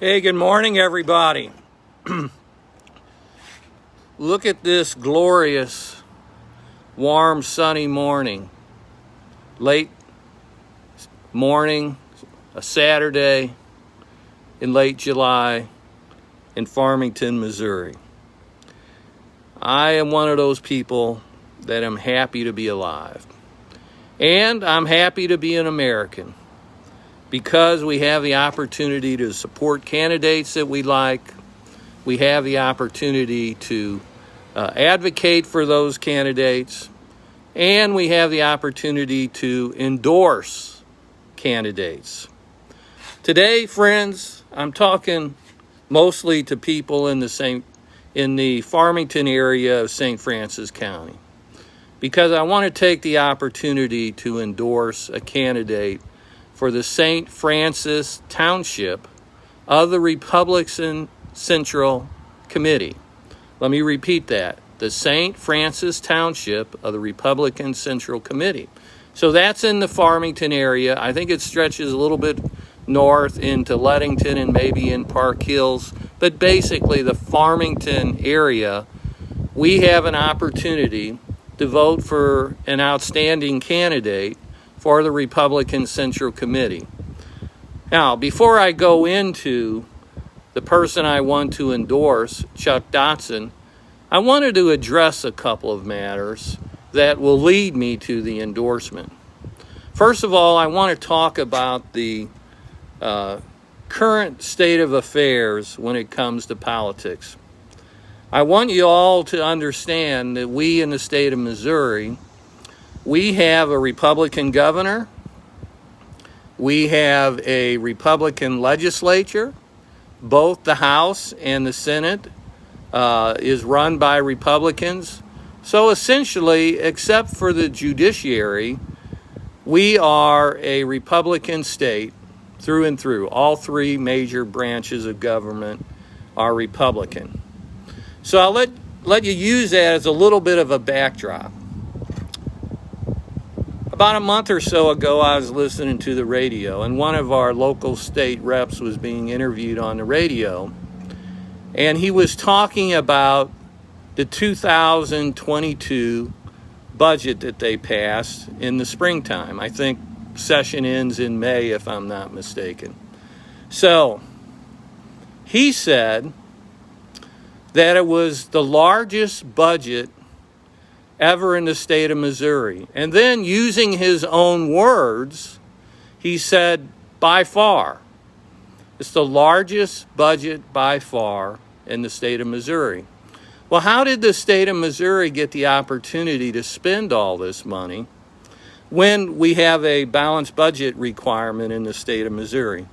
Hey, good morning, everybody. Look at this glorious, warm, sunny morning. Late morning, a Saturday in late July in Farmington, Missouri. I am one of those people that am happy to be alive. And I'm happy to be an American because we have the opportunity to support candidates that we like. We have the opportunity to advocate for those candidates, and we have the opportunity to endorse candidates. Today, friends, I'm talking mostly to people in the Farmington area of St. Francis County, because I want to take the opportunity to endorse a candidate for the St. Francis Township of the Republican Central Committee. Let me repeat that. The St. Francis Township of the Republican Central Committee. So that's in the Farmington area. I think it stretches a little bit north into Leadington and maybe in Park Hills. But basically the Farmington area, we have an opportunity to vote for an outstanding candidate for the Republican Central Committee. Now, before I go into the person I want to endorse, Chuck Dotson, I wanted to address a couple of matters that will lead me to the endorsement. First of all, I want to talk about the current state of affairs when it comes to politics. I want you all to understand that we in the state of Missouri, we have a Republican governor, we have a Republican legislature. Both the House and the Senate is run by Republicans. So essentially, except for the judiciary, we are a Republican state through and through. All three major branches of government are Republican. So I'll let you use that as a little bit of a backdrop. About a month or so ago, I was listening to the radio, and one of our local state reps was being interviewed on the radio, and he was talking about the 2022 budget that they passed in the springtime. I think session ends in May, if I'm not mistaken. So he said that it was the largest budget ever in the state of Missouri. And then, using his own words, he said, by far. It's the largest budget by far in the state of Missouri. Well, how did the state of Missouri get the opportunity to spend all this money when we have a balanced budget requirement in the state of Missouri?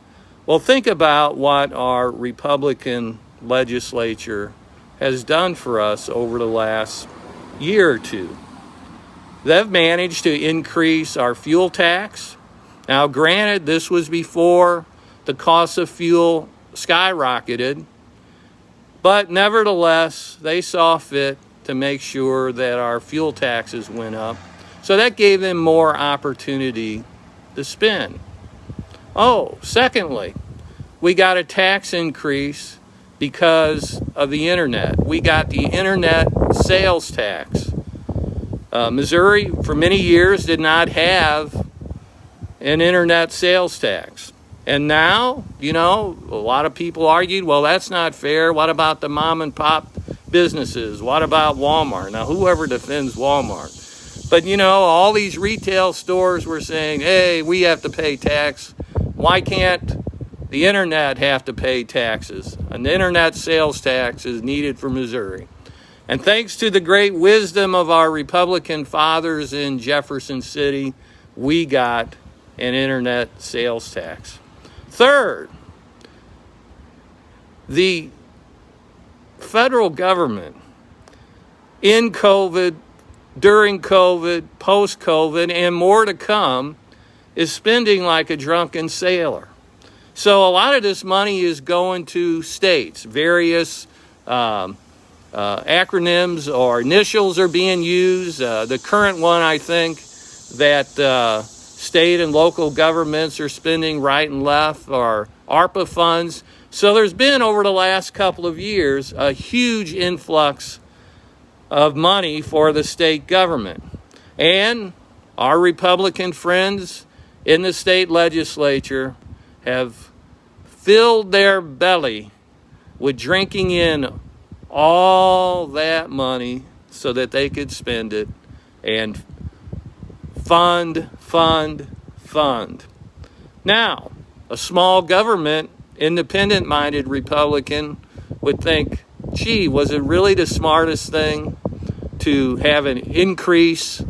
Well, think about what our Republican legislature has done for us over the last year or two. They've managed to increase our fuel tax. Now, granted, this was before the cost of fuel skyrocketed, but nevertheless, they saw fit to make sure that our fuel taxes went up. So that gave them more opportunity to spend. Oh, secondly, we got a tax increase because of the internet. We got the internet sales tax. Missouri, for many years, did not have an internet sales tax. And now, a lot of people argued, well, that's not fair. What about the mom and pop businesses? What about Walmart? Now, whoever defends Walmart? But, all these retail stores were saying, hey, we have to pay tax. Why can't the internet have to pay taxes? An internet sales tax is needed for Missouri. And thanks to the great wisdom of our Republican fathers in Jefferson City, we got an internet sales tax. Third, the federal government in COVID, during COVID, post-COVID, and more to come, is spending like a drunken sailor. So a lot of this money is going to states. Various acronyms or initials are being used. The current one, I think, that state and local governments are spending right and left, or ARPA funds. So there's been, over the last couple of years, a huge influx of money for the state government. And our Republican friends in the state legislature have filled their belly with drinking in all that money so that they could spend it and fund. Now, a small government, independent-minded Republican would think, gee, was it really the smartest thing to have an increase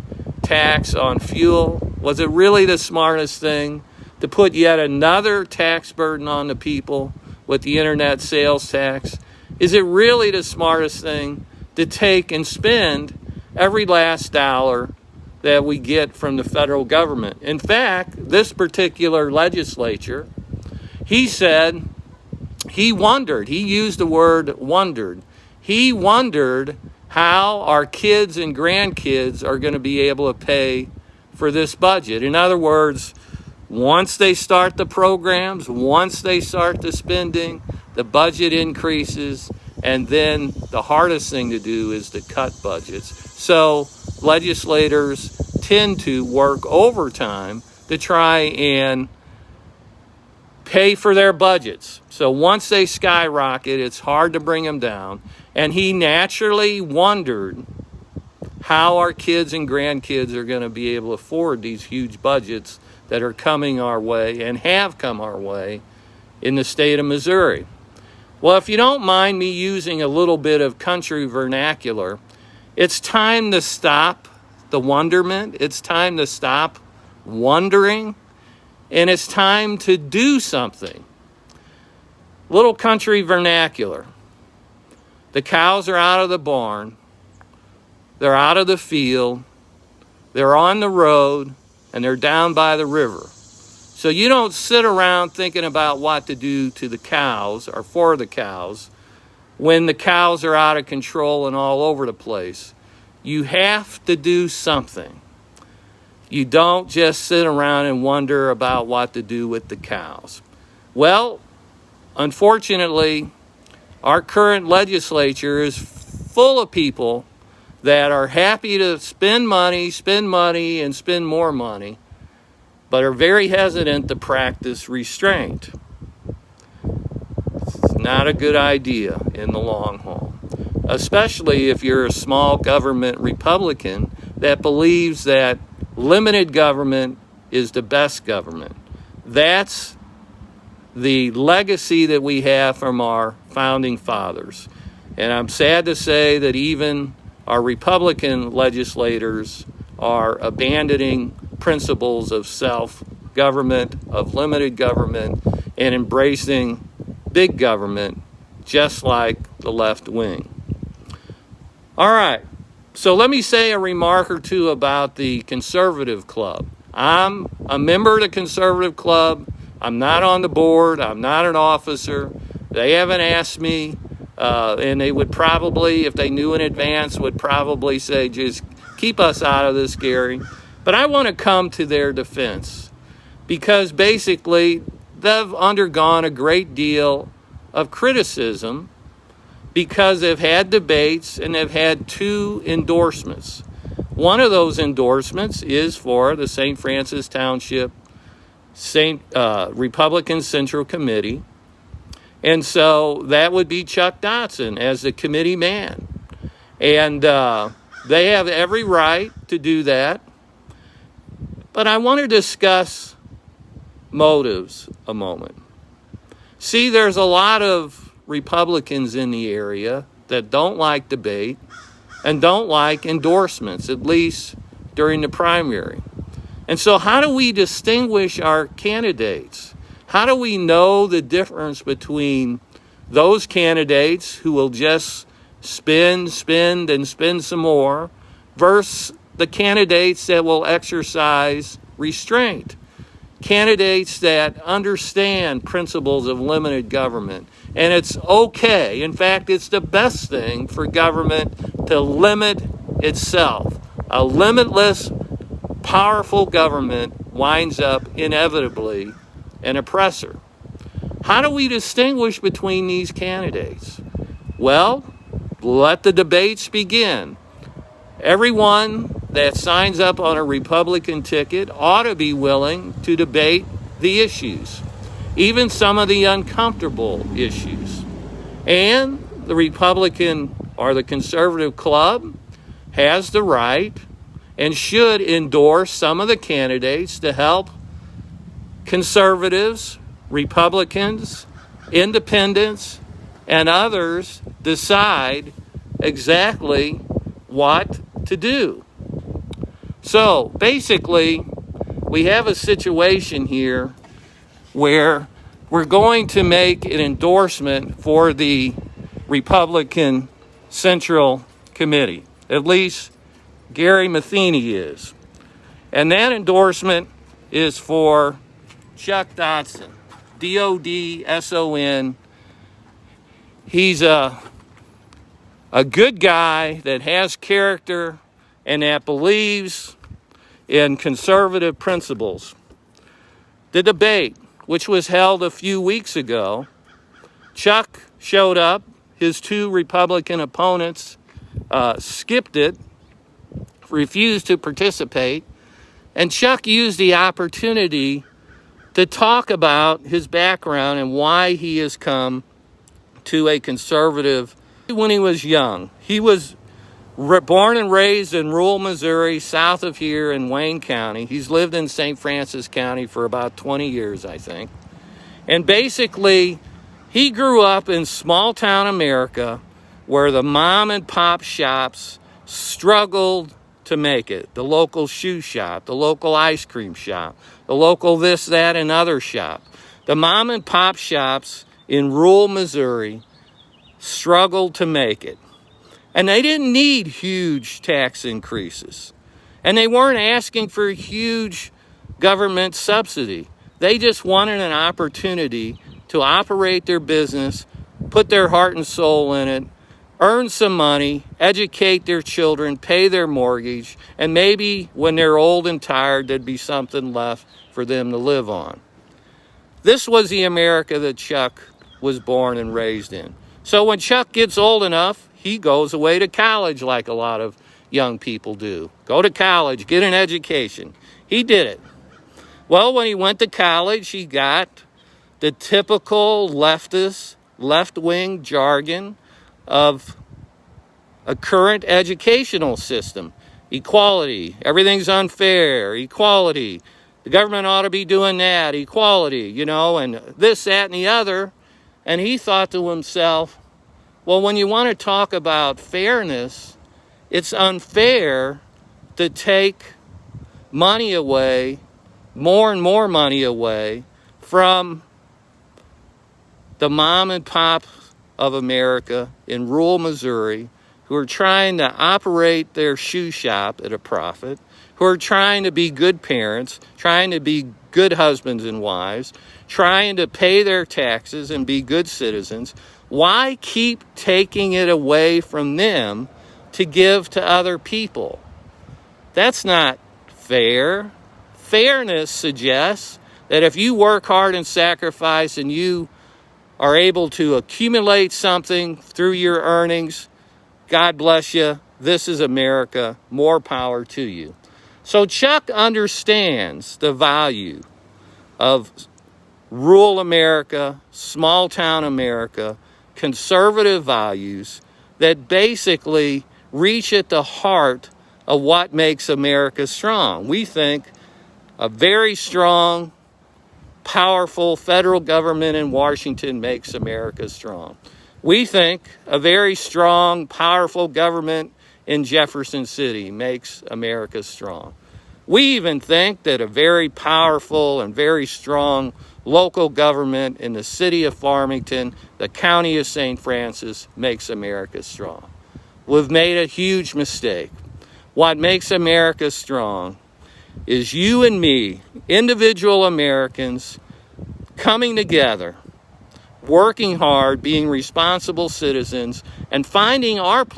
tax on fuel? Was it really the smartest thing to put yet another tax burden on the people with the internet sales tax? Is it really the smartest thing to take and spend every last dollar that we get from the federal government? In fact, this particular legislature, he said he wondered, he used the word wondered, he wondered how our kids and grandkids are going to be able to pay for this budget. In other words, once they start the programs, once they start the spending, the budget increases, and then the hardest thing to do is to cut budgets. So legislators tend to work overtime to try and pay for their budgets. So once they skyrocket, it's hard to bring them down. And he naturally wondered how our kids and grandkids are going to be able to afford these huge budgets that are coming our way and have come our way in the state of Missouri. Well, if you don't mind me using a little bit of country vernacular, it's time to stop the wonderment. It's time to stop wondering. And it's time to do something. Little country vernacular. The cows are out of the barn. They're out of the field. They're on the road. And they're down by the river. So you don't sit around thinking about what to do to the cows or for the cows when the cows are out of control and all over the place. You have to do something. You don't just sit around and wonder about what to do with the cows. Well, unfortunately, our current legislature is full of people that are happy to spend money, and spend more money, but are very hesitant to practice restraint. It's not a good idea in the long haul, especially if you're a small government Republican that believes that limited government is the best government. That's the legacy that we have from our founding fathers. And I'm sad to say that even our Republican legislators are abandoning principles of self-government, of limited government, and embracing big government, just like the left wing. All right, so let me say a remark or two about the Conservative Club. I'm a member of the Conservative Club. I'm not on the board. I'm not an officer. They haven't asked me. And they would probably, if they knew in advance, would probably say, just keep us out of this, Gary. But I want to come to their defense because basically they've undergone a great deal of criticism because they've had debates and they've had 2 endorsements. One of those endorsements is for the St. Francis Township Republican Central Committee. And so that would be Chuck Dotson as the committee man. And they have every right to do that. But I want to discuss motives a moment. See, there's a lot of Republicans in the area that don't like debate and don't like endorsements, at least during the primary. And so how do we distinguish our candidates? How do we know the difference between those candidates who will just spend some more versus the candidates that will exercise restraint? Candidates that understand principles of limited government. And it's okay. In fact, it's the best thing for government to limit itself. A limitless, powerful government winds up inevitably an oppressor. How do we distinguish between these candidates? Well, let the debates begin. Everyone that signs up on a Republican ticket ought to be willing to debate the issues, even some of the uncomfortable issues. And the Republican or the conservative club has the right and should endorse some of the candidates to help conservatives, Republicans, independents, and others decide exactly what to do. So basically, we have a situation here where we're going to make an endorsement for the Republican Central Committee. At least Gary Matheny is. And that endorsement is for Chuck Dodson, D-O-D-S-O-N. He's a good guy that has character and that believes in conservative principles. The debate, which was held a few weeks ago, Chuck showed up. His two Republican opponents skipped it, refused to participate, and Chuck used the opportunity to talk about his background and why he has come to a conservative. When he was young, he was born and raised in rural Missouri, south of here in Wayne County. He's lived in St. Francis County for about 20 years, I think. And basically, he grew up in small town America where the mom and pop shops struggled to make it. The local shoe shop, the local ice cream shop, the local this, that, and other shop. The mom and pop shops in rural Missouri struggled to make it. And they didn't need huge tax increases. And they weren't asking for a huge government subsidy. They just wanted an opportunity to operate their business, put their heart and soul in it, earn some money, educate their children, pay their mortgage, and maybe when they're old and tired, there'd be something left for them to live on. This was the America that Chuck was born and raised in. So when Chuck gets old enough, he goes away to college like a lot of young people do. Go to college, get an education. He did it. Well, when he went to college, he got the typical leftist, left-wing jargon of a current educational system. Equality, everything's unfair, equality, the government ought to be doing that, equality, and this, that, and the other. And he thought to himself, well, when you want to talk about fairness, it's unfair to take money away, more and more money away from the mom and pop of America in rural Missouri who are trying to operate their shoe shop at a profit, who are trying to be good parents, trying to be good husbands and wives, trying to pay their taxes and be good citizens. Why keep taking it away from them to give to other people? That's not fair. Fairness suggests that if you work hard and sacrifice and you are able to accumulate something through your earnings, God bless you. This is America. More power to you. So Chuck understands the value of rural America, small town America, conservative values that basically reach at the heart of what makes America strong. We think a very strong, powerful federal government in Washington makes America strong. We think a very strong, powerful government in Jefferson City makes America strong. We even think that a very powerful and very strong local government in the city of Farmington, the county of St. Francis, makes America strong. We've made a huge mistake. What makes America strong is you and me, individual Americans, coming together, working hard, being responsible citizens, and finding our place